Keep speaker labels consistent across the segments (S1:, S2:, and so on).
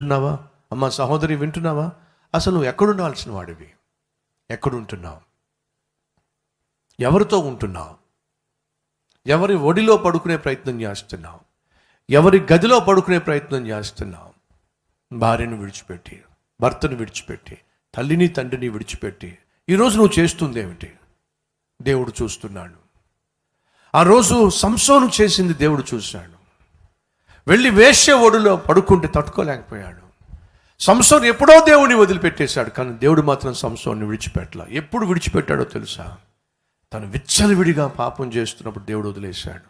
S1: వింటున్నావా? అమ్మ సహోదరి వింటున్నావా? అసలు నువ్వు ఎక్కడుండాల్సిన వాడివి? ఎక్కడుంటున్నావు? ఎవరితో ఉంటున్నావు? ఎవరి ఒడిలో పడుకునే ప్రయత్నం చేస్తున్నావు? ఎవరి గదిలో పడుకునే ప్రయత్నం చేస్తున్నావు? భార్యను విడిచిపెట్టి, భర్తను విడిచిపెట్టి, తల్లిని తండ్రిని విడిచిపెట్టి ఈరోజు నువ్వు చేస్తుంది ఏమిటి? దేవుడు చూస్తున్నాడు. ఆ రోజు సంసోను చేసింది దేవుడు చూశాడు. వెళ్ళి వేశ్య ఒడిలో పడుకుంటే తట్టుకోలేకపోయాడు. సంసోను ఎప్పుడో దేవుడిని వదిలిపెట్టేశాడు, కానీ దేవుడు మాత్రం సంసోన్ని విడిచిపెట్టలా. ఎప్పుడు విడిచిపెట్టాడో తెలుసా? తను విచ్చలవిడిగా పాపం చేస్తున్నప్పుడు దేవుడు వదిలేశాడు.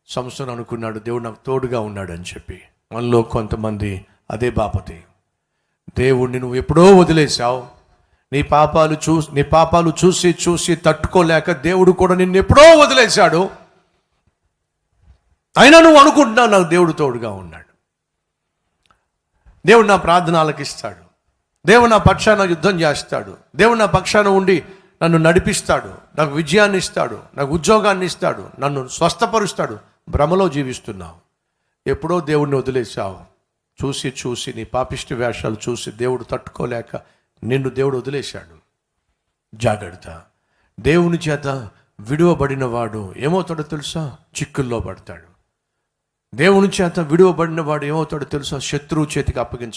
S1: సంసోను అనుకున్నాడు దేవుడు నాకు తోడుగా ఉన్నాడని చెప్పి. మనలో కొంతమంది అదే బాపతి. దేవుడిని నువ్వు ఎప్పుడో వదిలేశావు. నీ పాపాలు చూసి తట్టుకోలేక దేవుడు కూడా నిన్ను ఎప్పుడో వదిలేశాడు. అయినా నువ్వు అనుకుంటున్నావు నాకు దేవుడు తోడుగా ఉన్నాడు, దేవుడు నా ప్రార్థన ఆలకిస్తాడు, దేవుడు నా పక్షాన యుద్ధం చేస్తాడు, దేవుడు నా పక్షాన ఉండి నన్ను నడిపిస్తాడు, నాకు విజయాన్ని ఇస్తాడు, నాకు ఉద్యోగాన్ని ఇస్తాడు, నన్ను స్వస్థపరుస్తాడు. భ్రమలో జీవిస్తున్నావు. ఎప్పుడో దేవుడిని వదిలేశావు. చూసి నీ పాపిష్టి వేషాలు చూసి దేవుడు తట్టుకోలేక నిన్ను దేవుడు వదిలేశాడు. జాగ్రత్త. దేవుని చేత విడువబడిన వాడు ఏమవుతాడో తెలుసా? చిక్కుల్లో పడతాడు. దేవుని చేత విడువబడిన వాడు ఏమవుతాడో తెలుసా? శత్రువు చేతికి అప్పగించ